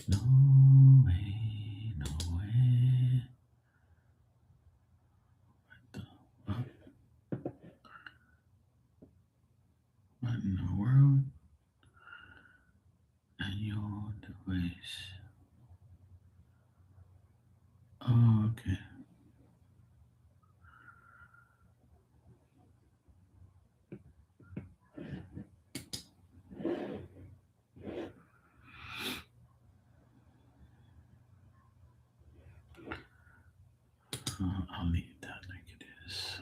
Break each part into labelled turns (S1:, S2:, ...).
S1: No way, no way. What in the world? And your device. Oh, okay. I'll leave that like it is.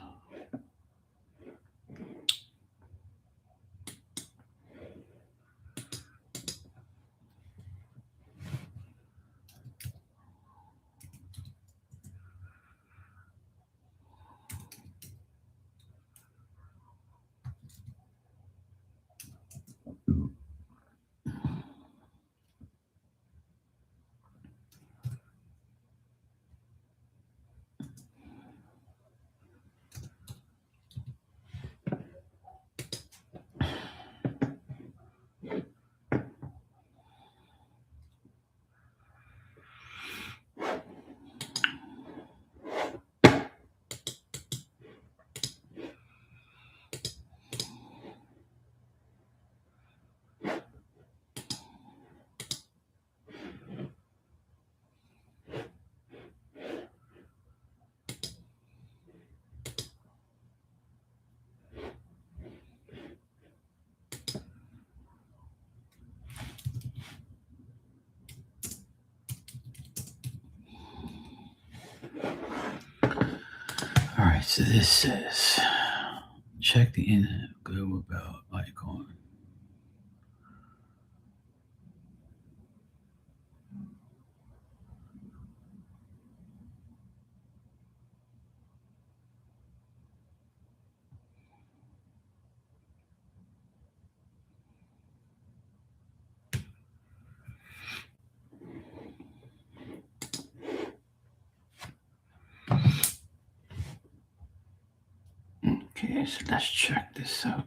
S1: All right, so this says check the internet, go about icon. Okay, so let's check this out.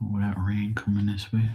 S1: All that rain coming this way.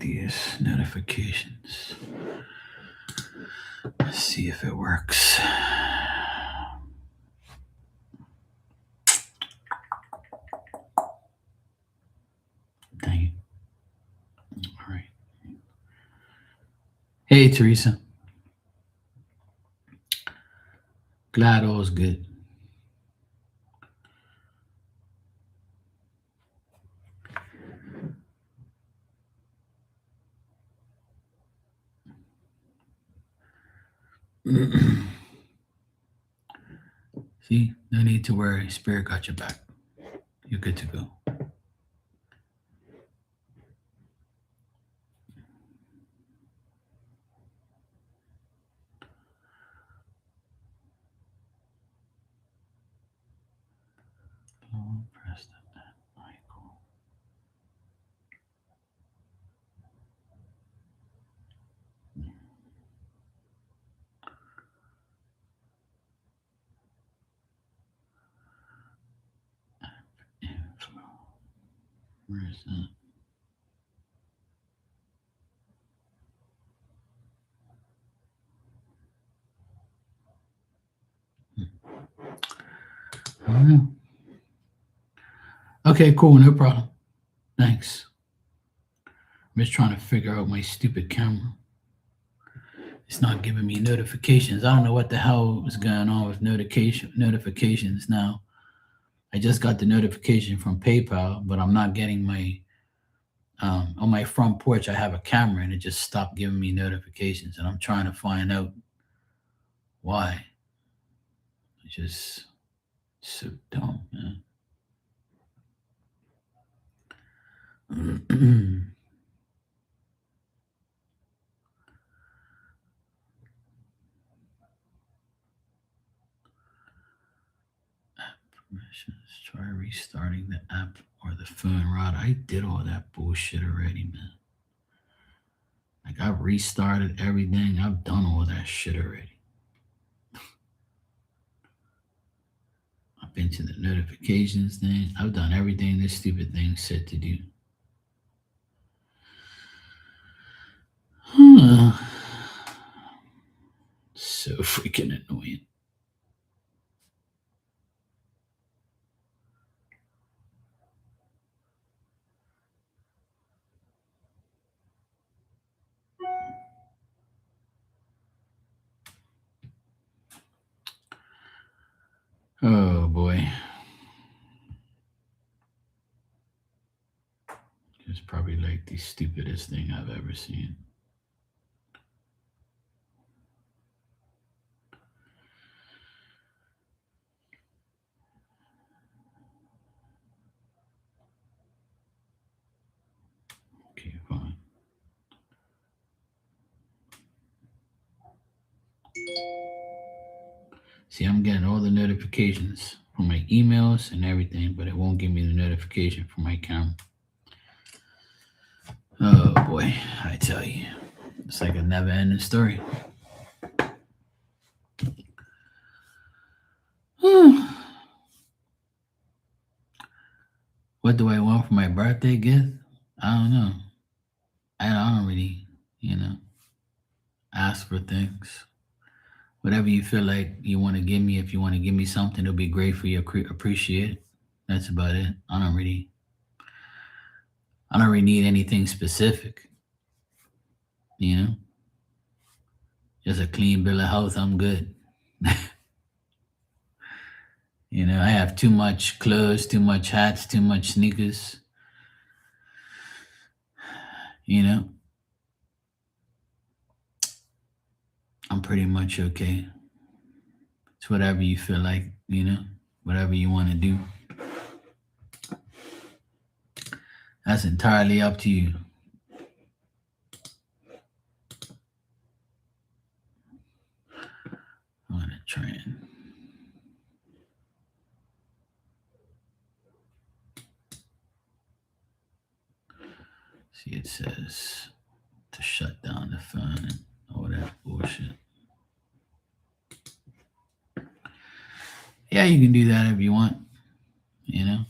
S1: these notifications. Let's see if it works. Dang it. All right. Hey, Teresa. Glad all's good. See, no need to worry. Spirit got your back. You're good to go. Press that icon. Inflow. Where is that? I don't know. Okay, cool. No problem. Thanks. I'm just trying to figure out my stupid camera. It's not giving me notifications. I don't know what the hell is going on with notifications now. I just got the notification from PayPal, but I'm not getting my on my front porch. I have a camera, and it just stopped giving me notifications, and I'm trying to find out why. It's just so dumb, man. Permissions. Try restarting the app or the phone router. I did all that bullshit already, man. Like, I've restarted everything. I've done all that shit already. I've been to the notifications thing. I've done everything this stupid thing said to do. So freaking annoying. Oh boy. It's probably like the stupidest thing I've ever seen. Okay, fine. See, I'm getting all the notifications from my emails and everything, but it won't give me the notification from my camera. Oh boy, I tell you. It's like a never ending story. What do I want for my birthday gift? I don't know. I don't really, ask for things. Whatever you feel like you want to give me, if you want to give me something, it'll be great for you. Appreciate it. That's about it. I don't really need anything specific. Just a clean bill of health. I'm good. I have too much clothes, too much hats, too much sneakers. I'm pretty much okay. It's whatever you feel like, whatever you want to do. That's entirely up to you. I'm going to try and see. It says to shut down the phone and all that bullshit. Yeah, you can do that if you want, and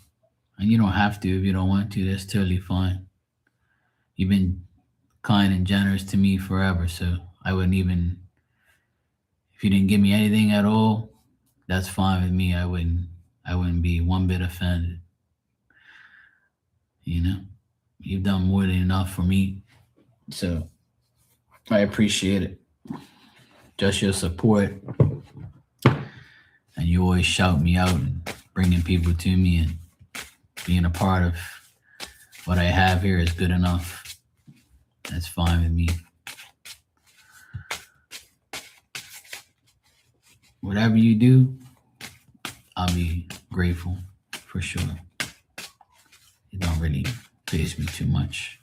S1: you don't have to if you don't want to. That's totally fine. You've been kind and generous to me forever. So I wouldn't even, if you didn't give me anything at all, that's fine with me. I wouldn't be one bit offended. You know, you've done more than enough for me. So I appreciate it. Just your support, and you always shout me out and bringing people to me, and being a part of what I have here is good enough. That's fine with me. Whatever you do, I'll be grateful for sure. It don't really faze me too much.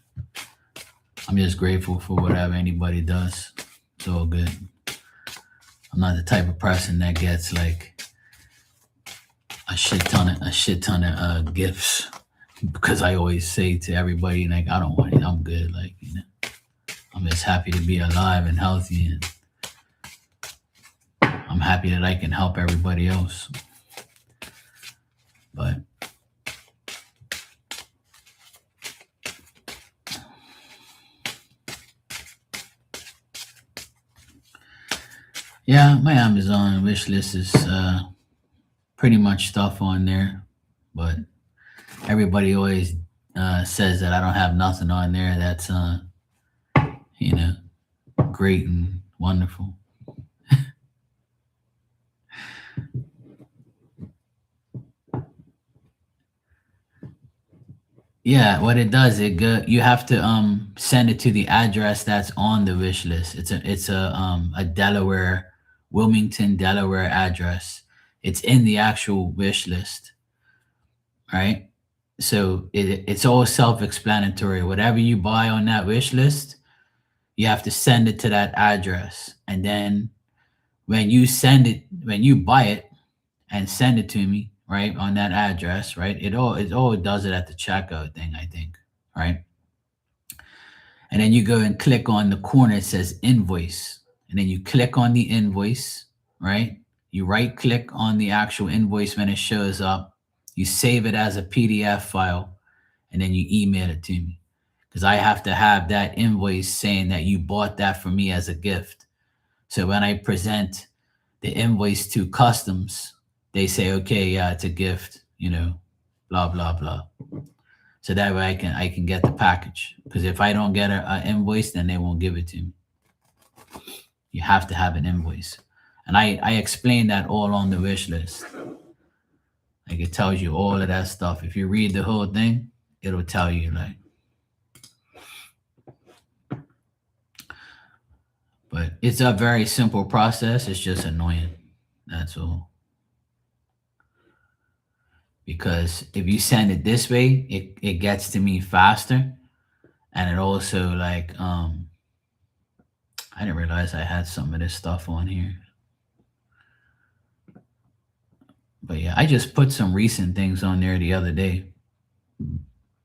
S1: I'm just grateful for whatever anybody does. It's all good. I'm not the type of person that gets like a shit ton of gifts, because I always say to everybody, like, I don't want it. I'm good. Like, I'm just happy to be alive and healthy, and I'm happy that I can help everybody else. But yeah, my Amazon wish list is pretty much stuff on there, but everybody always says that I don't have nothing on there that's you know great and wonderful. Yeah, what it does, you have to send it to the address that's on the wish list. It's a Delaware, Wilmington, Delaware address. It's in the actual wish list, right? So it's all self-explanatory. Whatever you buy on that wish list, you have to send it to that address. And then when you buy it and send it to me, right, on that address, right? It all does it at the checkout thing, I think, right? And then you go and click on the corner, it says invoice. And then you click on the invoice, right? You right click on the actual invoice when it shows up. You save it as a PDF file, and then you email it to me. Because I have to have that invoice saying that you bought that for me as a gift. So when I present the invoice to customs, they say, okay, yeah, it's a gift, blah, blah, blah. So that way I can get the package. Because if I don't get an invoice, then they won't give it to me. You have to have an invoice. And I explain that all on the wish list. Like, it tells you all of that stuff. If you read the whole thing, it'll tell you, like. But it's a very simple process. It's just annoying. That's all. Because if you send it this way, it gets to me faster. And it also, like, I didn't realize I had some of this stuff on here. But yeah, I just put some recent things on there the other day.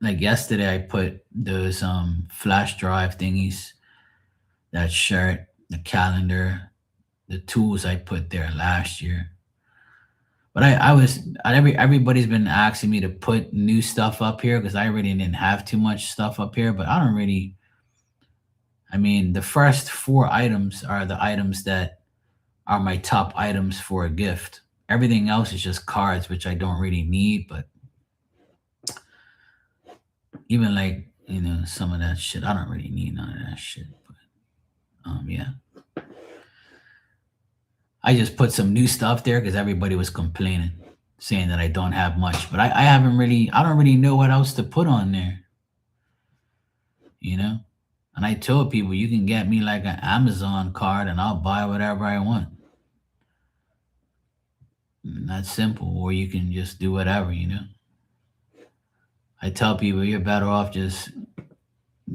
S1: Like yesterday, I put those flash drive thingies, that shirt, the calendar, the tools I put there last year. But everybody's been asking me to put new stuff up here because I really didn't have too much stuff up here. But I don't really. I mean, the first four items are the items that are my top items for a gift. Everything else is just cards, which I don't really need. But even, like, some of that shit, I don't really need none of that shit. But yeah. I just put some new stuff there because everybody was complaining, saying that I don't have much. But I don't really know what else to put on there. And I told people, you can get me like an Amazon card and I'll buy whatever I want. And that's simple. Or you can just do whatever. I tell people, you're better off just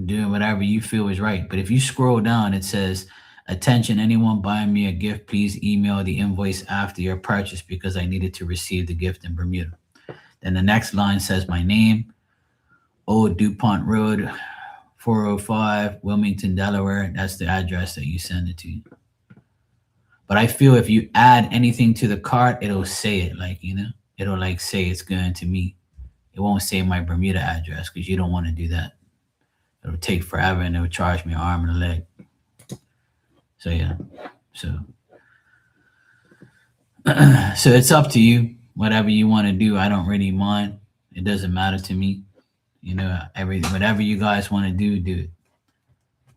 S1: doing whatever you feel is right. But if you scroll down, it says, attention, anyone buying me a gift, please email the invoice after your purchase because I needed to receive the gift in Bermuda. Then the next line says my name, Old DuPont Road, 405, Wilmington, Delaware. That's the address that you send it to. But I feel if you add anything to the cart, it'll say it, like, it'll like say it's going to me. It won't say my Bermuda address because you don't want to do that. it'll take forever and it'll charge me an arm and a leg. So yeah. So so it's up to you. Whatever you want to do, I don't really mind. It doesn't matter to me. You know, whatever you guys want to do it.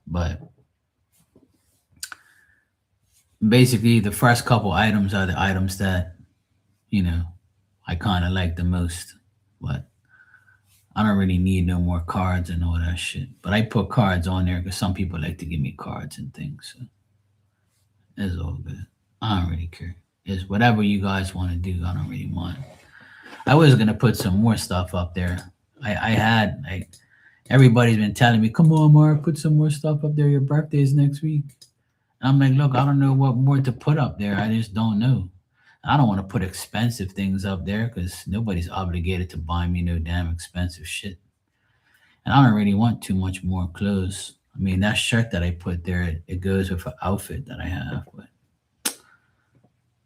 S1: But basically, the first couple items are the items that you know I kind of like the most. But I don't really need no more cards and all that shit. But I put cards on there because some people like to give me cards and things. So it's all good. I don't really care. It's whatever you guys want to do. I don't really mind. I was gonna put some more stuff up there. I had like everybody's been telling me, come on, Mark, put some more stuff up there. Your birthday's next week. And I'm like, look, I don't know what more to put up there. I just don't know. I don't want to put expensive things up there because nobody's obligated to buy me no damn expensive shit. And I don't really want too much more clothes. I mean, that shirt that I put there, it goes with an outfit that I have. But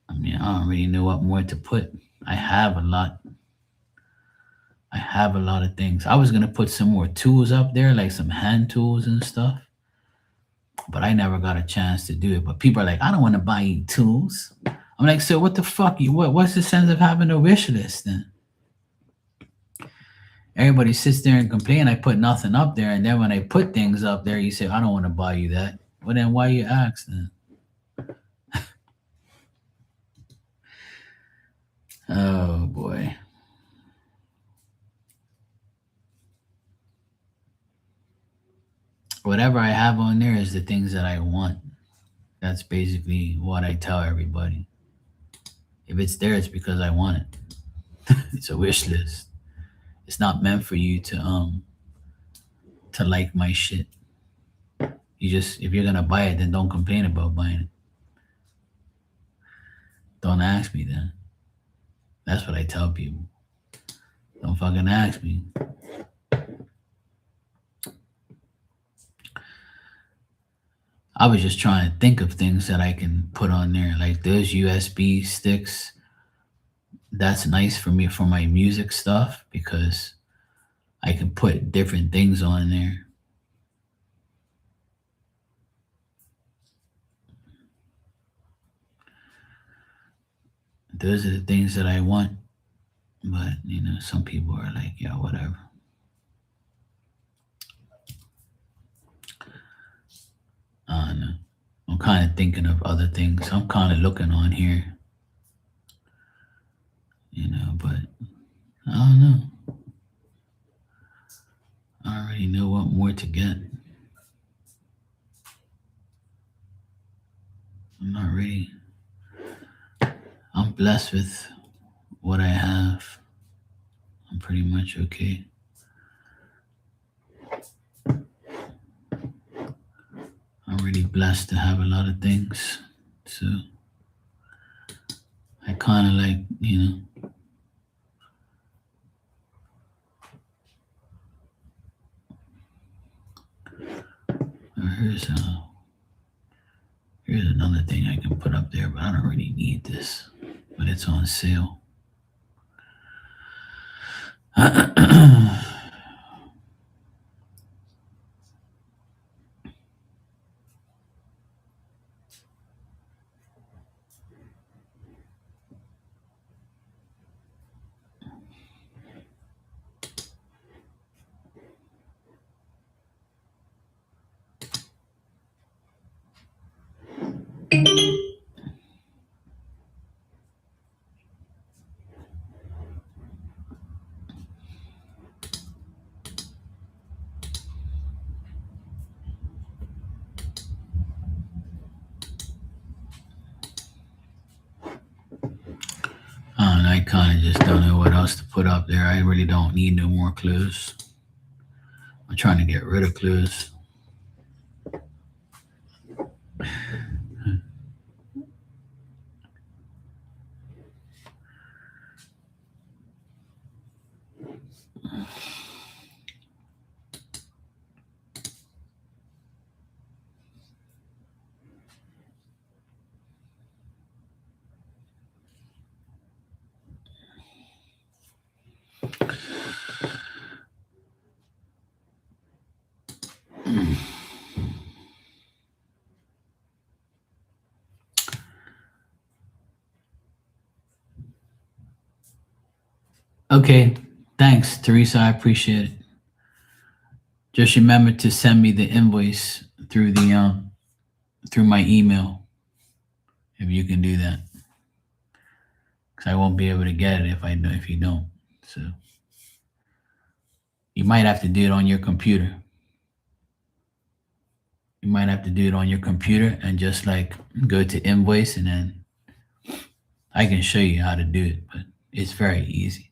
S1: I mean, I don't really know what more to put. I have a lot. I have a lot of things. I was gonna put some more tools up there, like some hand tools and stuff, but I never got a chance to do it. But people are like, I don't want to buy you tools. I'm like, so what the fuck? What's the sense of having a wish list then? Everybody sits there and complain I put nothing up there, and then when I put things up there, you say, I don't want to buy you that. Well then why you ask then? Oh boy. Whatever I have on there is the things that I want. That's basically what I tell everybody. If it's there, it's because I want it. It's a wish list. It's not meant for you to like my shit. You just if you're gonna buy it, then don't complain about buying it. Don't ask me then. That's what I tell people. Don't fucking ask me. I was just trying to think of things that I can put on there, like those USB sticks. That's nice for me for my music stuff because I can put different things on there. Those are the things that I want. But some people are like, yeah, whatever. I don't know. I'm kind of thinking of other things. I'm kind of looking on here, but I don't know. I don't really know what more to get. I'm not really. I'm blessed with what I have. I'm pretty much okay. I'm really blessed to have a lot of things. So I kind of like, here's here's another thing I can put up there, but I don't really need this. But it's on sale. And I kind of just don't know what else to put up there. I really don't need no more clothes. I'm trying to get rid of clothes. Okay. Thanks, Teresa. I appreciate it. Just remember to send me the invoice through the through my email if you can do that, because I won't be able to get it if you don't. So you might have to do it on your computer. You might have to do it on your computer and just like go to invoice, and then I can show you how to do it, but it's very easy.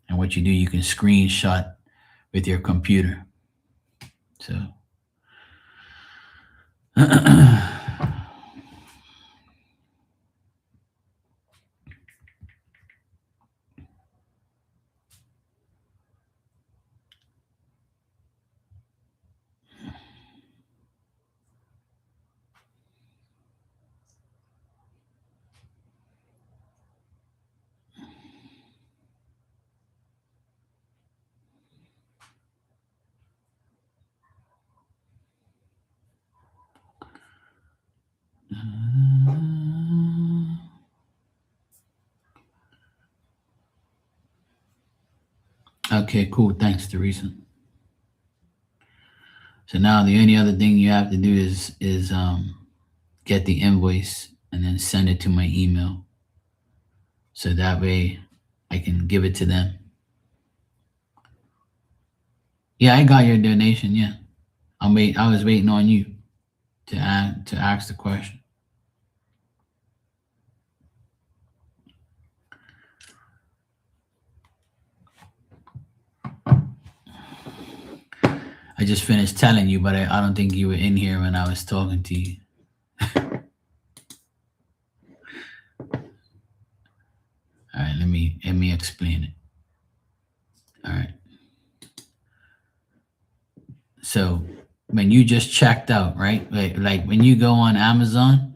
S1: And what you do, you can screenshot with your computer. So okay, cool. Thanks, Teresa. So now the only other thing you have to do is get the invoice and then send it to my email. So that way I can give it to them. Yeah, I got your donation. Yeah, I was waiting on you to ask the question. I just finished telling you, but I don't think you were in here when I was talking to you. All right, let me explain it. All right. So when you just checked out, right? Like when you go on Amazon,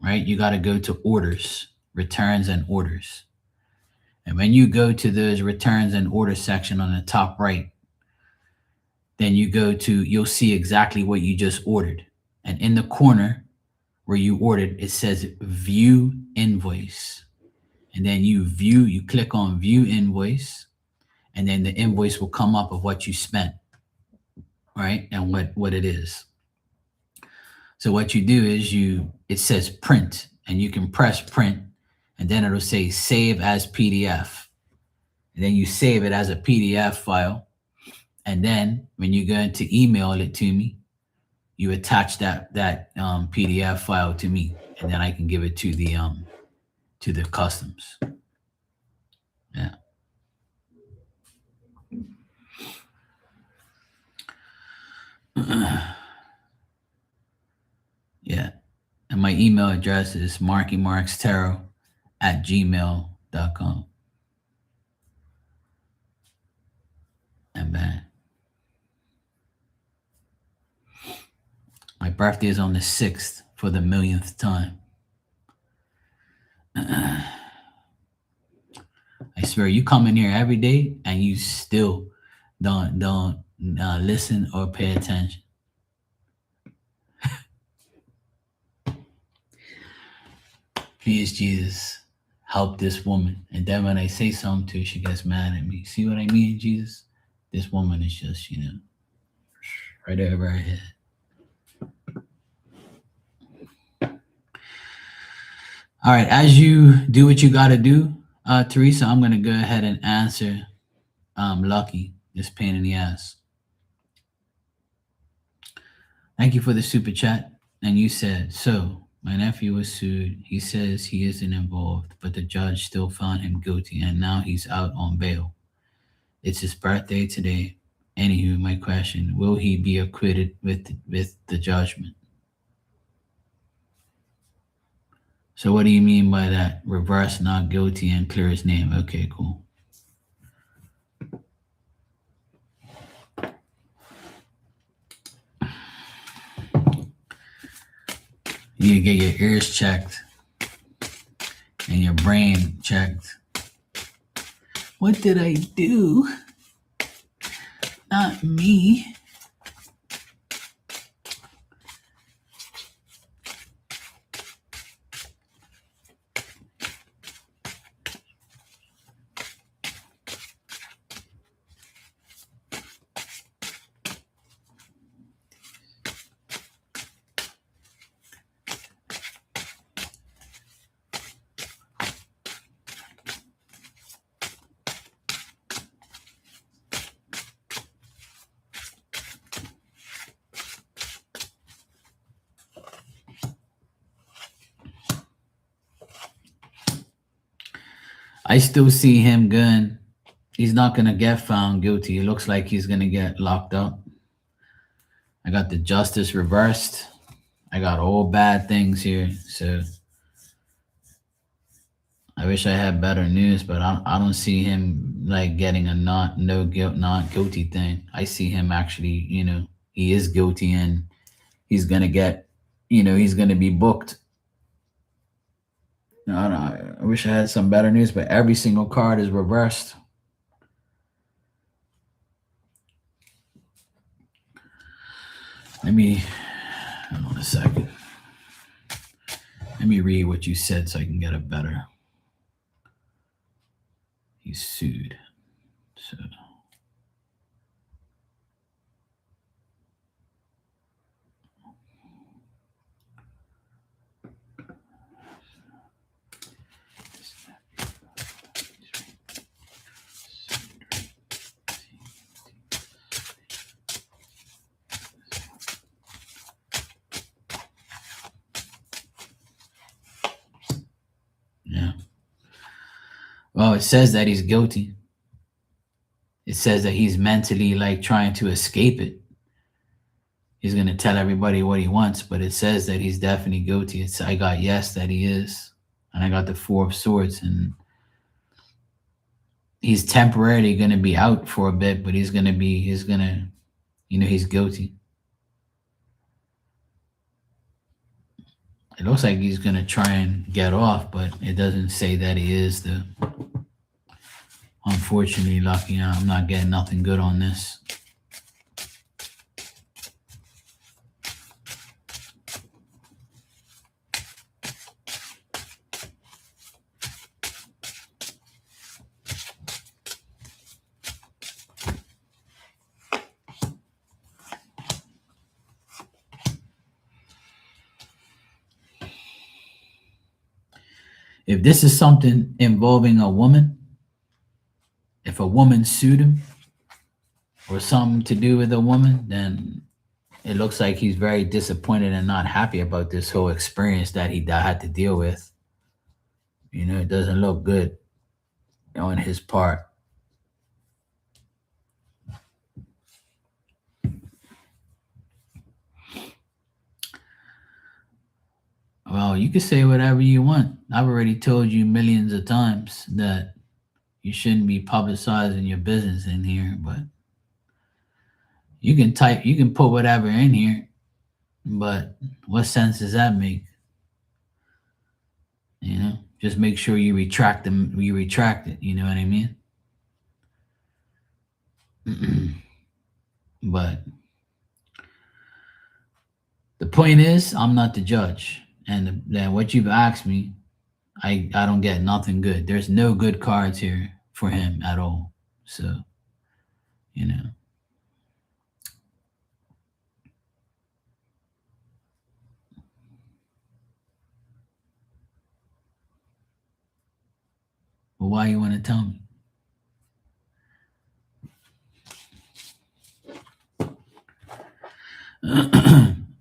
S1: right? You got to go to orders, returns and orders. And when you go to those returns and orders section on the top right, then you'll see exactly what you just ordered. And in the corner where you ordered, it says view invoice. And then you click on view invoice, and then the invoice will come up of what you spent, right? And what it is. So what you do is it says print, and you can press print, and then it'll say save as PDF. And then you save it as a PDF file. And then when you go to email it to me, you attach that PDF file to me, and then I can give it to the customs. Yeah. Yeah. And my email address is markymarkstarot@gmail.com. And man, my birthday is on the 6th for the millionth time. I swear, you come in here every day and you still don't listen or pay attention. Please, Jesus, help this woman. And then when I say something to her, she gets mad at me. See what I mean, Jesus? This woman is just, right over her head. All right, as you do what you got to do, Teresa, I'm going to go ahead and answer Lucky, this pain in the ass. Thank you for the super chat. And you said, so my nephew was sued. He says he isn't involved, but the judge still found him guilty, and now he's out on bail. It's his birthday today. Anywho, my question, will he be acquitted with the judgment? So what do you mean by that? Reverse not guilty and clear his name. Okay, cool. You need to get your ears checked and your brain checked. What did I do? Not me. I still see him going. He's not gonna get found guilty. It looks like he's gonna get locked up. I got the justice reversed. I got all bad things here. So I wish I had better news, but I don't see him like getting a not guilty thing. I see him actually, he is guilty and he's gonna get, he's gonna be booked. I wish I had some better news, but every single card is reversed. Hold on a second. Let me read what you said so I can get a better. He's sued. So yeah. Well, it says that he's guilty. It says that he's mentally like trying to escape it. He's gonna tell everybody what he wants, but it says that he's definitely guilty. I got yes that he is, and I got the Four of Swords, and he's temporarily gonna be out for a bit, but he's guilty. It looks like he's gonna try and get off, but it doesn't say that he is. Unfortunately, Lucky, I'm not getting nothing good on this. If this is something involving a woman, if a woman sued him or something to do with a woman, then it looks like he's very disappointed and not happy about this whole experience that he had to deal with. It doesn't look good on his part. Well, you can say whatever you want. I've already told you millions of times that you shouldn't be publicizing your business in here, but you can put whatever in here, but what sense does that make? Just make sure you retract it, you know what I mean? But the point is, I'm not the judge. And then what you've asked me, I don't get nothing good. There's no good cards here for him at all. So, Well, why you want to tell me?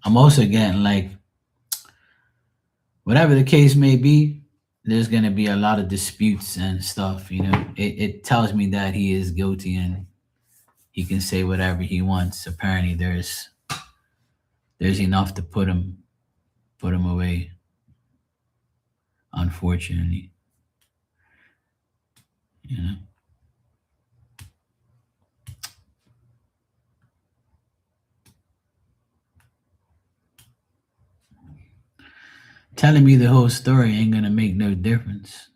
S1: I'm also getting like, whatever the case may be, there's going to be a lot of disputes and stuff. It tells me that he is guilty and he can say whatever he wants. Apparently, there's enough to put him away. Unfortunately, telling me the whole story ain't gonna make no difference.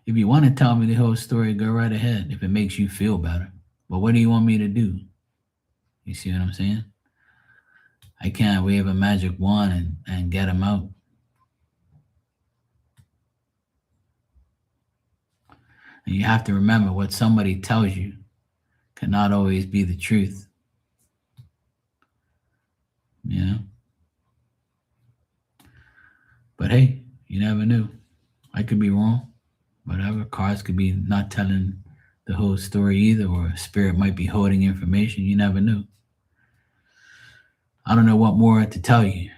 S1: If you want to tell me the whole story, go right ahead. If it makes you feel better, but what do you want me to do? You see what I'm saying? I can't wave a magic wand and get him out. And you have to remember, what somebody tells you cannot always be the truth. But hey, you never knew. I could be wrong. Whatever. Cards could be not telling the whole story either, or spirit might be holding information. You never knew. I don't know what more to tell you.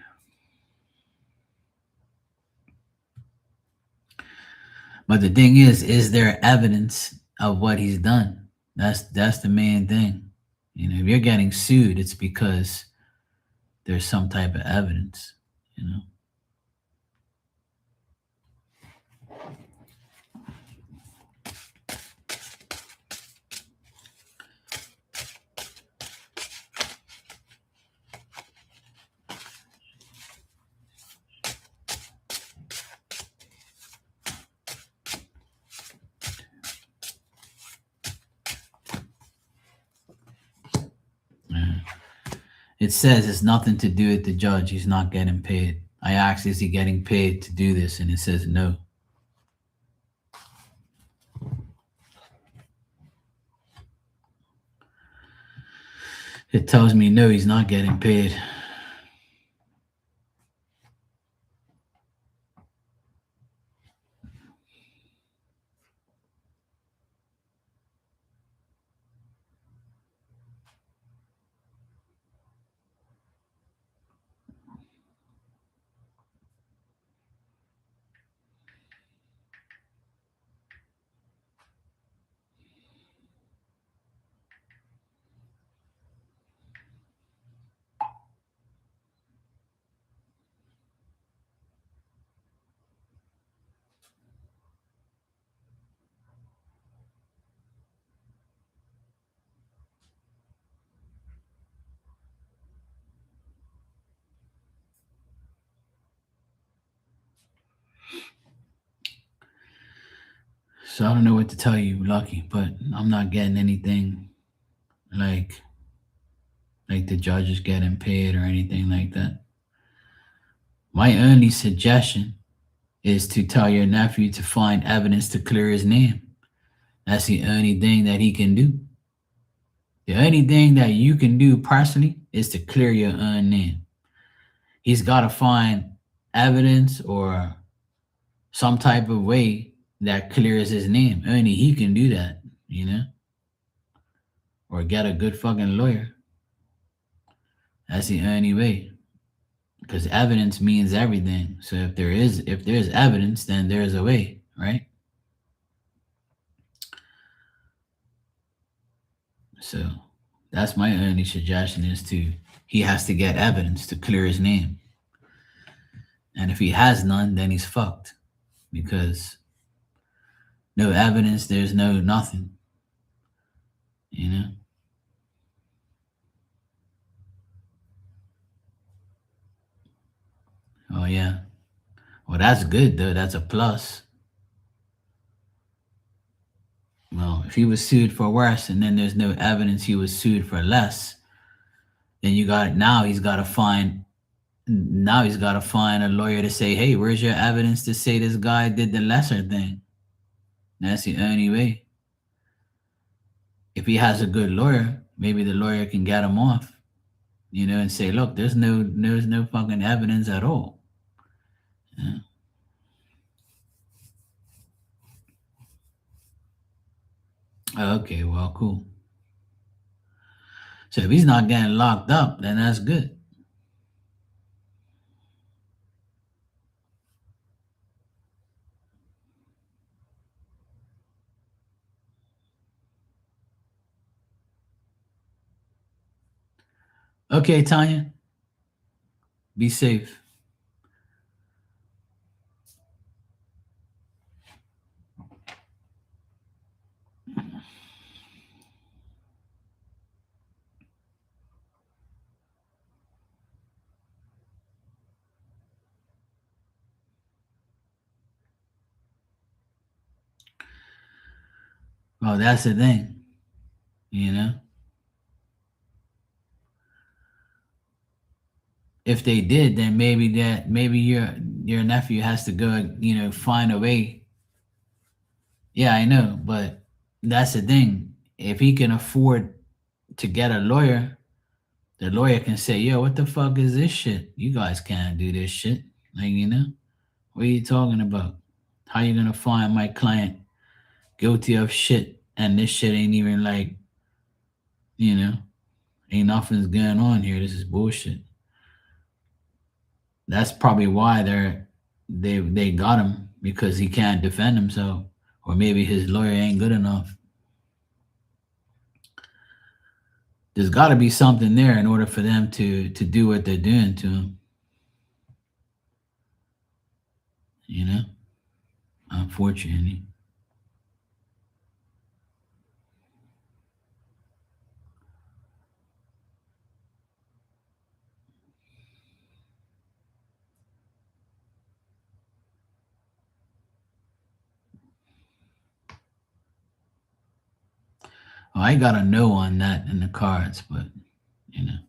S1: But the thing is there evidence of what he's done? That's the main thing. You know, if you're getting sued, it's because there's some type of evidence, you know. Yeah. It says it's nothing to do with the judge. He's not getting paid. I asked, is he getting paid to do this? And it says no. It tells me no, he's not getting paid. So I don't know what to tell you, Lucky, but I'm not getting anything like the judge is getting paid or anything like that. My only suggestion is to tell your nephew to find evidence to clear his name. That's the only thing that he can do. The only thing that you can do personally is to clear your own name. He's got to find evidence or some type of way that clears his name. Only he can do that, you know? Or get a good fucking lawyer. That's the only way. Because evidence means everything. So if there's evidence, then there's a way, right? So that's my only suggestion is he has to get evidence to clear his name. And if he has none, then he's fucked. Because no evidence, there's no nothing. You know? Oh yeah. Well, that's good though. That's a plus. Well, if he was sued for worse and then there's no evidence he was sued for less, then he's got to find a lawyer to say, hey, where's your evidence to say this guy did the lesser thing? That's the only way. If he has a good lawyer, maybe the lawyer can get him off, you know, and say, look, there's no fucking evidence at all. Yeah. Okay, well, cool. So if he's not getting locked up, then that's good. Okay, Tanya, be safe. Well, that's the thing, you know. If they did, then maybe your nephew has to go, you know, find a way. Yeah, I know, but that's the thing. If he can afford to get a lawyer, the lawyer can say, "Yo, what the fuck is this shit? You guys can't do this shit." Like, you know, what are you talking about? How you gonna find my client guilty of shit and this shit ain't even like, you know, ain't nothing's going on here. This is bullshit. That's probably why they got him because he can't defend himself, or maybe his lawyer ain't good enough. There's got to be something there in order for them to do what they're doing to him. You know, unfortunately. Well, I got a no on that in the cards, but you know,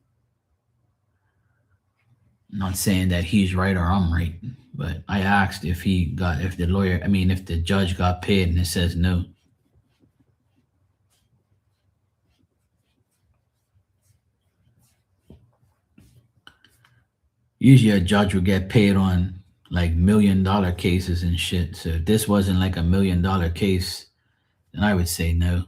S1: I'm not saying that he's right or I'm right. But I asked if if the judge got paid, and it says no. Usually a judge would get paid on like $1 million cases and shit. So if this wasn't like $1 million case, then I would say no.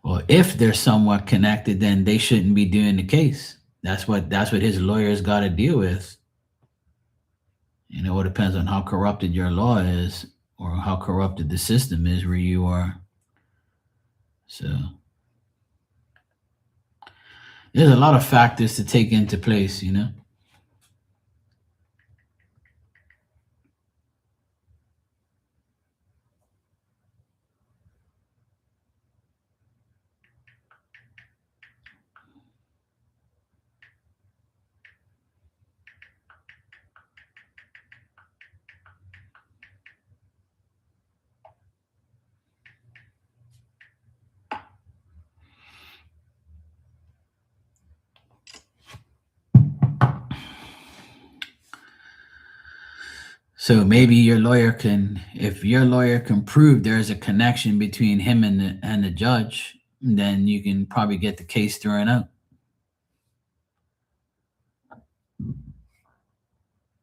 S1: Or if they're somewhat connected, then they shouldn't be doing the case. That's what his lawyers got to deal with. You know, it depends on how corrupted your law is or how corrupted the system is where you are. So there's a lot of factors to take into place, you know. So maybe if your lawyer can prove there's a connection between him and the judge, then you can probably get the case thrown out.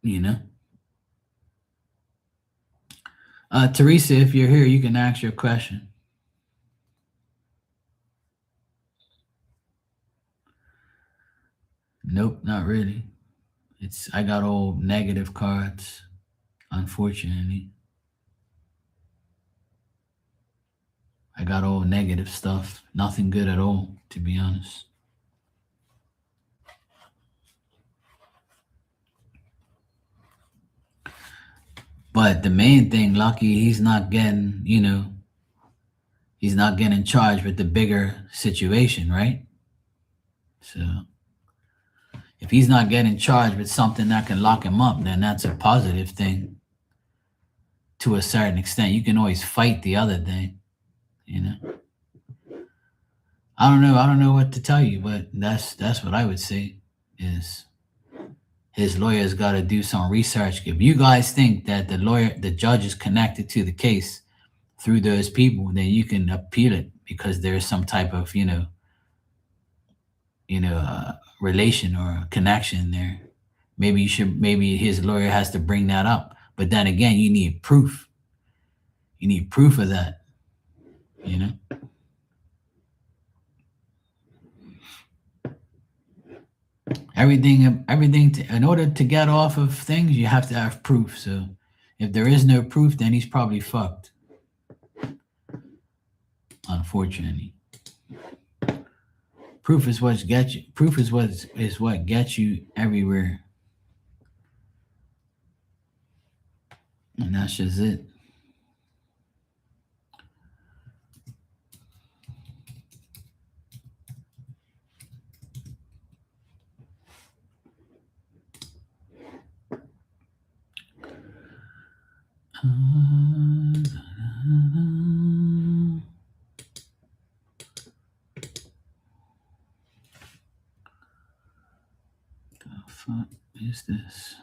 S1: You know, Teresa, if you're here, you can ask your question. Nope, not really. I got all negative cards, unfortunately. I got all negative stuff. Nothing good at all, to be honest. But the main thing, Lucky, he's not getting charged with the bigger situation, right? So if he's not getting charged with something that can lock him up, then that's a positive thing to a certain extent. You can always fight the other thing, you know. I don't know. I don't know what to tell you, but that's what I would say is his lawyer's got to do some research. If you guys think that the judge is connected to the case through those people, then you can appeal it because there's some type of relation or connection there. Maybe his lawyer has to bring that up. But then again, you need proof. You need proof of that, you know? In order to get off of things, you have to have proof. So if there is no proof, then he's probably fucked. Unfortunately. Proof is what gets you. Proof is what gets you everywhere. And that's just it. The fuck is this?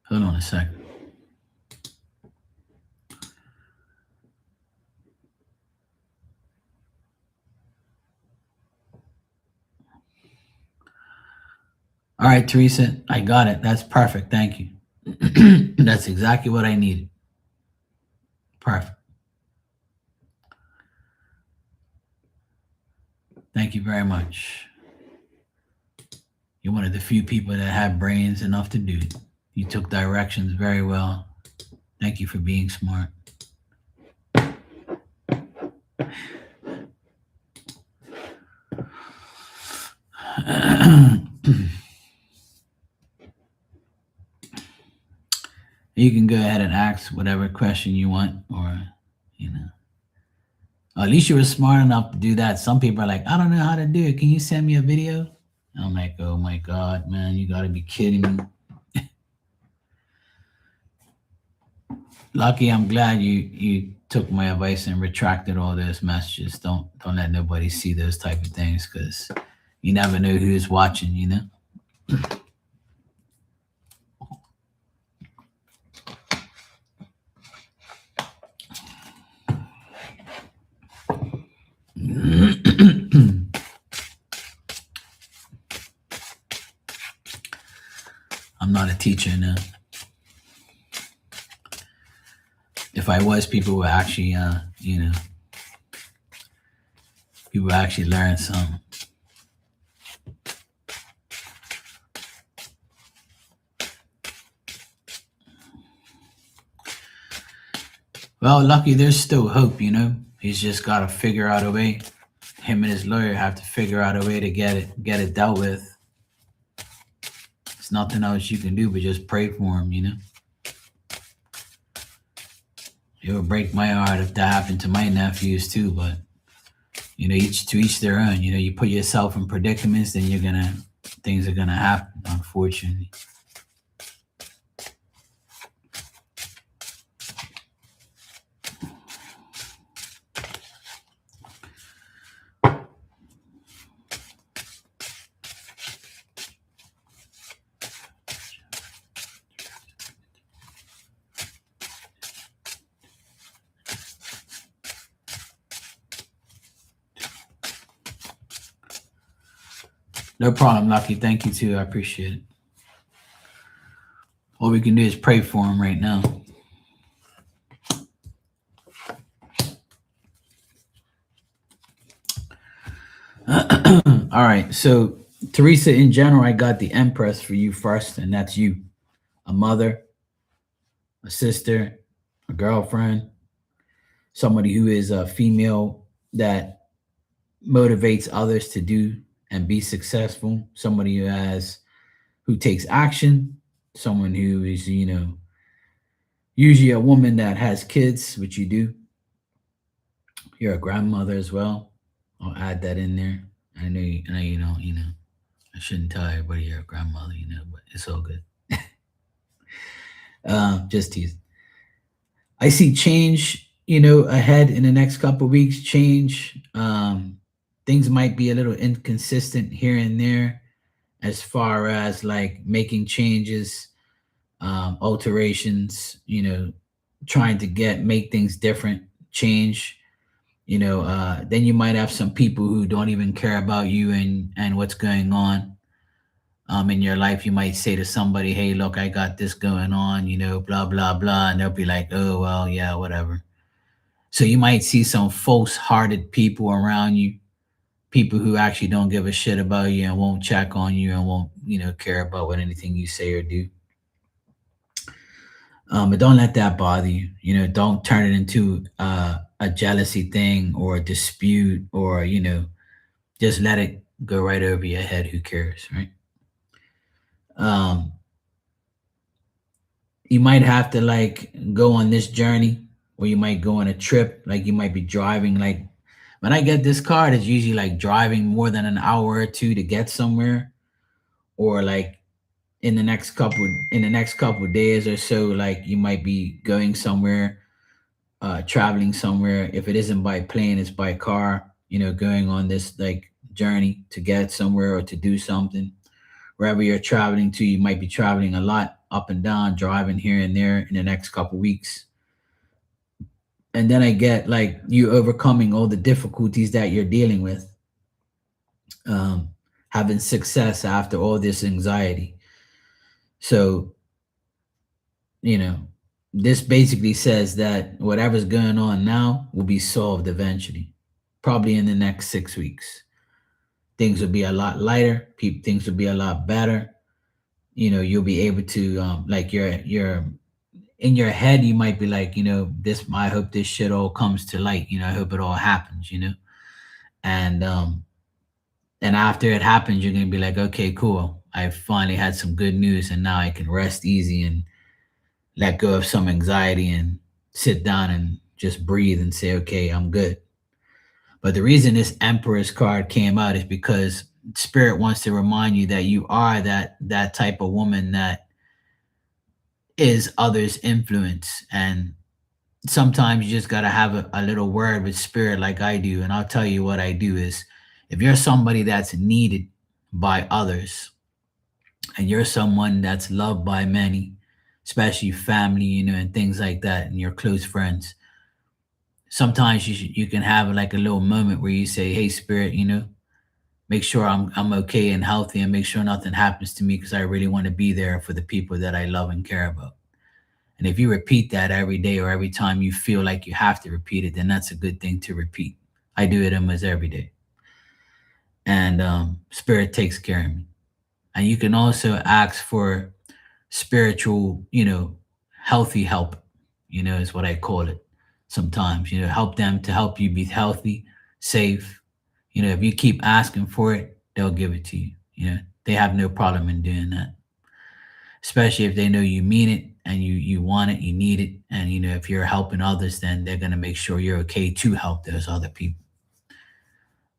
S1: Hold on a second. All right, Teresa, I got it. That's perfect. Thank you. That's exactly what I needed. Perfect. Thank you very much. You're one of the few people that have brains enough to do it. You took directions very well. Thank you for being smart. You can go ahead and ask whatever question you want, or, you know, at least you were smart enough to do that. Some people are like, I don't know how to do it. Can you send me a video? I'm like, oh my God, man, you got to be kidding me. Lucky, I'm glad you took my advice and retracted all those messages. Don't let nobody see those type of things, because you never know who's watching. You know. I'm not a teacher now. If I was, people would actually, people actually learn something. Well, lucky, there's still hope. You know, he's just got to figure out a way. Him and his lawyer have to figure out a way to get it dealt with. There's nothing else you can do but just pray for him. You know. It would break my heart if that happened to my nephews too, but each to each their own. You put yourself in predicaments, then things are gonna happen, unfortunately. No problem, Lucky. Thank you too. I appreciate it. All we can do is pray for him right now. All right. So, Teresa, in general, I got the Empress for you first, and that's you. A mother, a sister, a girlfriend, somebody who is a female that motivates others to do and be successful, somebody who takes action, someone who is, usually a woman that has kids, which you do. You're a grandmother as well. I'll add that in there. I know you don't, I shouldn't tell everybody you're a grandmother, but it's all good. Just tease. I see change, ahead in the next couple of weeks. Change. Things might be a little inconsistent here and there, as far as like making changes, alterations. Trying to make things different, change. Then you might have some people who don't even care about you and what's going on in your life. You might say to somebody, hey, look, I got this going on, blah blah blah, and they'll be like, oh well, yeah, whatever. So you might see some false hearted people around you, people who actually don't give a shit about you and won't check on you and won't care about what anything you say or do. But don't let that bother you. Don't turn it into a jealousy thing or a dispute, or just let it go right over your head. Who cares, right? um you might have to like go on this journey, or you might go on a trip. Like you might be driving. Like when I get this card, it's usually like driving more than an hour or two to get somewhere, or like in the next couple of days or so, like you might be going somewhere, traveling somewhere. If it isn't by plane, it's by car, going on this like journey to get somewhere or to do something. Wherever you're traveling to, you might be traveling a lot up and down, driving here and there in the next couple weeks. And then I get like you overcoming all the difficulties that you're dealing with, um, having success after all this anxiety. So, you know, this basically says that whatever's going on now will be solved eventually, probably in the next 6 weeks. things will be a lot lighter. Things will be a lot better. You'll be able to like your in your head, you might be like, this. I hope this shit all comes to light. I hope it all happens. And after it happens, you're gonna be like, okay, cool. I finally had some good news, and now I can rest easy and let go of some anxiety and sit down and just breathe and say, okay, I'm good. But the reason this Emperor's card came out is because Spirit wants to remind you that you are that type of woman that is others' influence. And sometimes you just got to have a little word with Spirit, like I do. And I'll tell you what I do is, if you're somebody that's needed by others, and you're someone that's loved by many, especially family, and things like that, and your close friends, sometimes you can have like a little moment where you say, hey, Spirit, make sure I'm okay and healthy, and make sure nothing happens to me, because I really want to be there for the people that I love and care about. And if you repeat that every day, or every time you feel like you have to repeat it, then that's a good thing to repeat. I do it almost every day. And Spirit takes care of me. And you can also ask for spiritual, healthy help, is what I call it sometimes. Help them to help you be healthy, safe. If you keep asking for it, they'll give it to you. They have no problem in doing that, especially if they know you mean it, and you want it, you need it. And if you're helping others, then they're going to make sure you're okay to help those other people.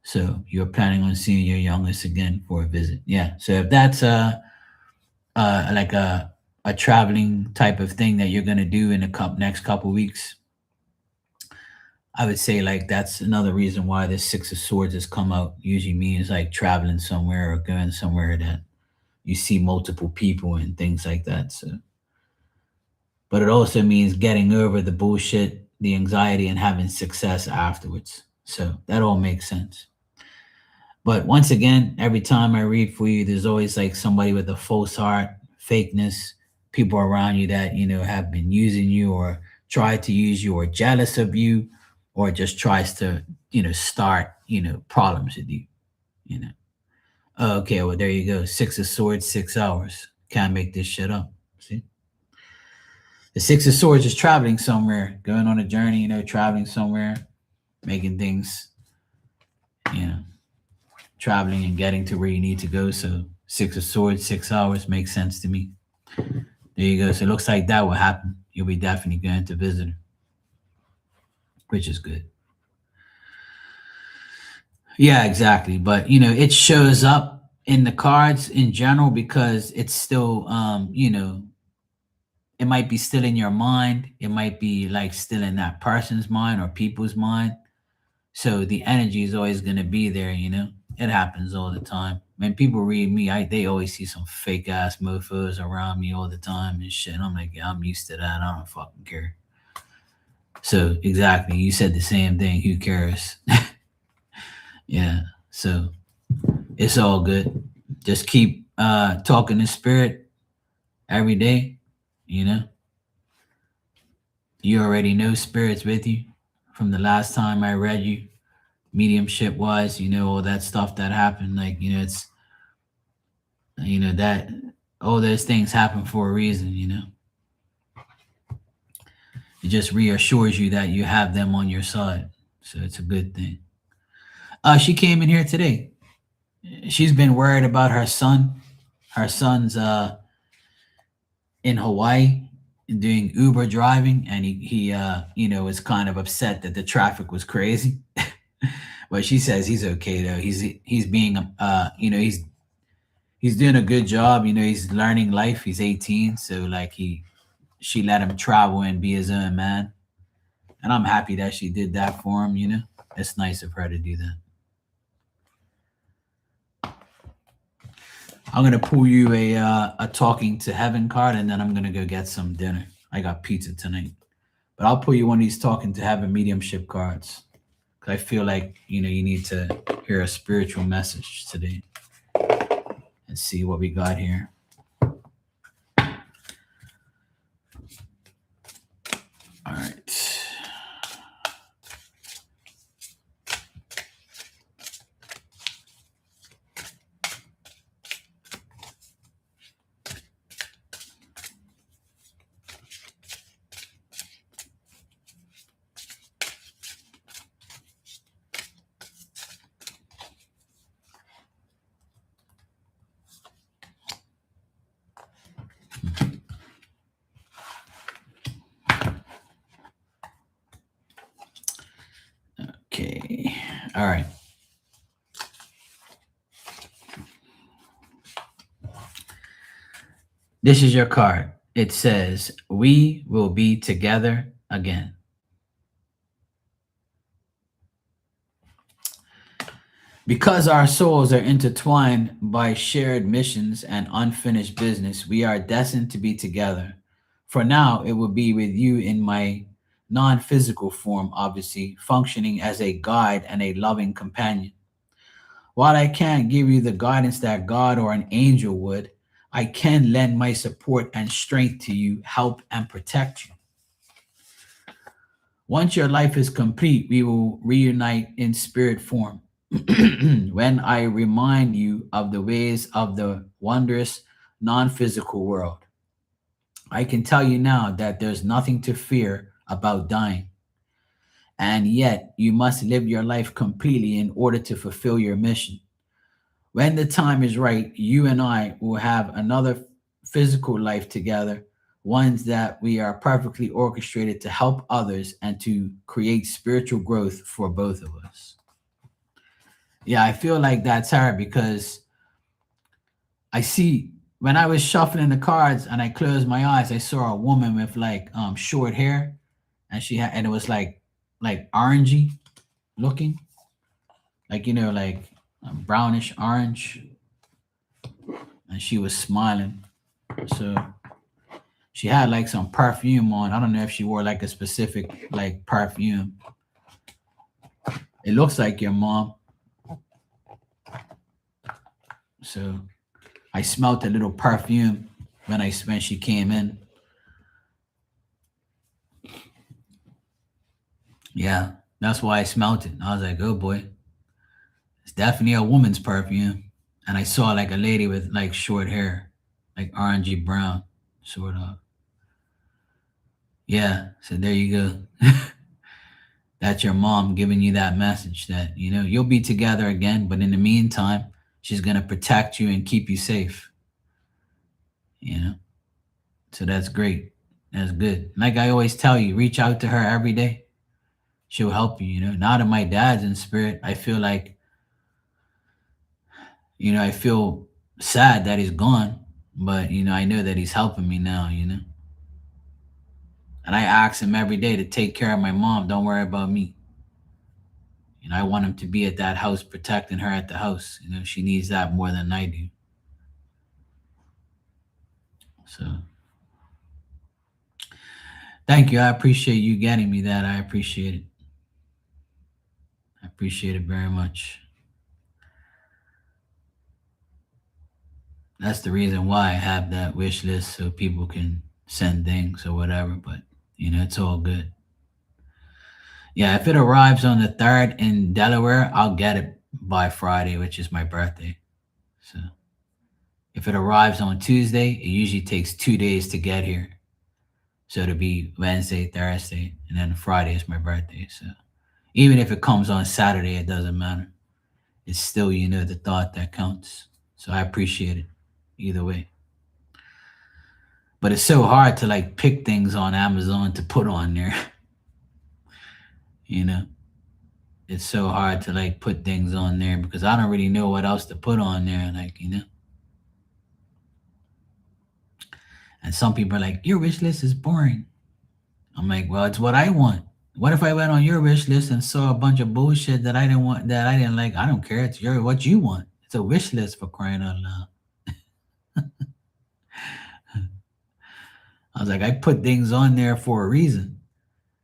S1: So you're planning on seeing your youngest again for a visit. Yeah. So if that's like a traveling type of thing that you're going to do in the next couple weeks, I would say like that's another reason why this Six of Swords has come out. Usually means like traveling somewhere or going somewhere that you see multiple people and things like that. So, but it also means getting over the bullshit, the anxiety, and having success afterwards. So that all makes sense. But once again, every time I read for you, there's always like somebody with a false heart, fakeness, people around you that, have been using you, or tried to use you, or jealous of you, or just tries to, start, problems with you, you know. Okay, well, there you go. Six of Swords, 6 hours. Can't make this shit up. See? The Six of Swords is traveling somewhere, going on a journey, traveling somewhere, making things, you know, traveling and getting to where you need to go. So Six of Swords, 6 hours makes sense to me. There you go. So it looks like that will happen. You'll be definitely going to visit her, which is good. Yeah, exactly. But it shows up in the cards in general because it's still it might be still in your mind. It might be like still in that person's mind or people's mind. So the energy is always gonna be there. It happens all the time. When people read me, they always see some fake ass mofos around me all the time and shit. And I'm like, yeah, I'm used to that. I don't fucking care. So exactly, you said the same thing. Who cares? Yeah. So it's all good. Just keep talking to spirit every day. You know, you already know spirit's with you from the last time I read you, mediumship wise. All that stuff that happened. Like it's that all those things happen for a reason. It just reassures you that you have them on your side. So it's a good thing. She came in here today. She's been worried about her son. Her son's in Hawaii doing Uber driving, and he was kind of upset that the traffic was crazy. But she says he's okay though. He's being he's doing a good job. He's learning life. He's 18, so like she let him travel and be his own man, and I'm happy that she did that for him. It's nice of her to do that. I'm gonna pull you a talking to heaven card, and then I'm gonna go get some dinner. I got pizza tonight, but I'll pull you one of these talking to heaven mediumship cards because I feel like you need to hear a spiritual message today. Let's see what we got here. All right. All right. This is your card. It says, "We will be together again." Because our souls are intertwined by shared missions and unfinished business, we are destined to be together. For now, it will be with you in my non physical form, obviously, functioning as a guide and a loving companion. While I can't give you the guidance that God or an angel would, I can lend my support and strength to you, help and protect you. Once your life is complete, we will reunite in spirit form. When I remind you of the ways of the wondrous non physical world, I can tell you now that there's nothing to fear about dying. And yet, you must live your life completely in order to fulfill your mission. When the time is right, you and I will have another physical life together, ones that we are perfectly orchestrated to help others and to create spiritual growth for both of us. Yeah, I feel like that's her because I see when I was shuffling the cards and I closed my eyes, I saw a woman with like short hair, and she had and it was like orangey looking, like like brownish orange, and she was smiling. So she had like some perfume on. I don't know if she wore like a specific like perfume. It looks like your mom. So I smelled a little perfume when she came in. Yeah, that's why I smelled it. I was like, oh boy, it's definitely a woman's perfume. And I saw like a lady with like short hair, like orangey brown, sort of. Yeah, so there you go. That's your mom giving you that message that, you'll be together again, but in the meantime, she's going to protect you and keep you safe, you know? So that's great. That's good. Like I always tell you, reach out to her every day. She'll help you, Now that my dad's in spirit, I feel like, I feel sad that he's gone, but, I know that he's helping me now. And I ask him every day to take care of my mom. Don't worry about me. I want him to be at that house, protecting her at the house. She needs that more than I do. So thank you. I appreciate you getting me that. I appreciate it. I appreciate it very much. That's the reason why I have that wish list so people can send things or whatever. But it's all good. Yeah, if it arrives on the 3rd in Delaware, I'll get it by Friday, which is my birthday. So if it arrives on Tuesday, it usually takes 2 days to get here. So it'll be Wednesday, Thursday, and then Friday is my birthday. So even if it comes on Saturday, it doesn't matter. It's still, the thought that counts. So I appreciate it either way. But it's so hard to like pick things on Amazon to put on there. you know, it's so hard to like put things on there because I don't really know what else to put on there. And some people are like, your wish list is boring. I'm like, well, it's what I want. What if I went on your wish list and saw a bunch of bullshit that I didn't want, that I didn't like? I don't care. It's what you want. It's a wish list, for crying out loud. I was like, I put things on there for a reason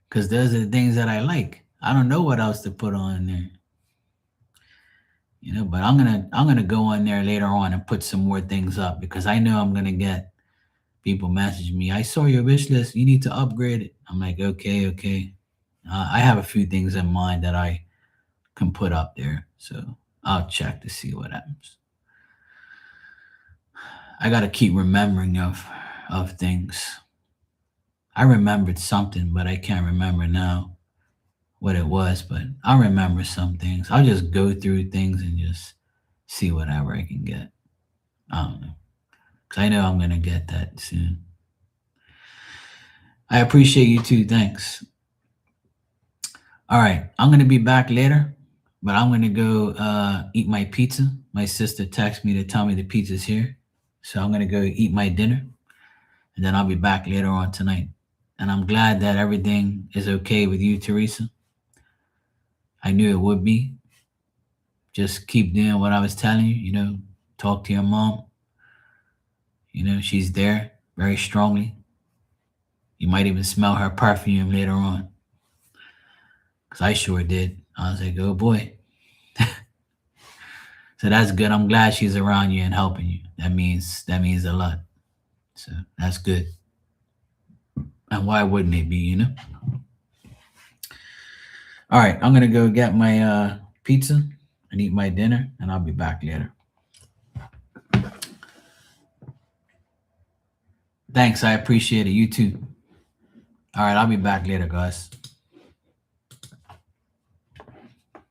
S1: because those are the things that I like. I don't know what else to put on there. But I'm gonna go on there later on and put some more things up because I know I'm gonna get people message me. I saw your wish list. You need to upgrade it. I'm like, okay. I have a few things in mind that I can put up there, so I'll check to see what happens. I gotta keep remembering of things. I remembered something, but I can't remember now what it was. But I'll remember some things. I'll just go through things and just see whatever I can get. I don't know, because I know I'm gonna get that soon. I appreciate you too. Thanks. All right, I'm gonna be back later But I'm gonna go eat my pizza. My sister texted me to tell me the pizza's here. So I'm gonna go eat my dinner and then I'll be back later on tonight. And I'm glad that everything is okay with you, Teresa. I knew it would be. Just keep doing what I was telling you, talk to your mom. She's there very strongly. You might even smell her perfume later on. Because I sure did. I was like, oh boy. So that's good. I'm glad she's around you and helping you. That means a lot. So that's good. And why wouldn't it be? All right, I'm gonna go get my pizza and eat my dinner, and I'll be back later. Thanks, I appreciate it. You too. All right, I'll be back later, guys.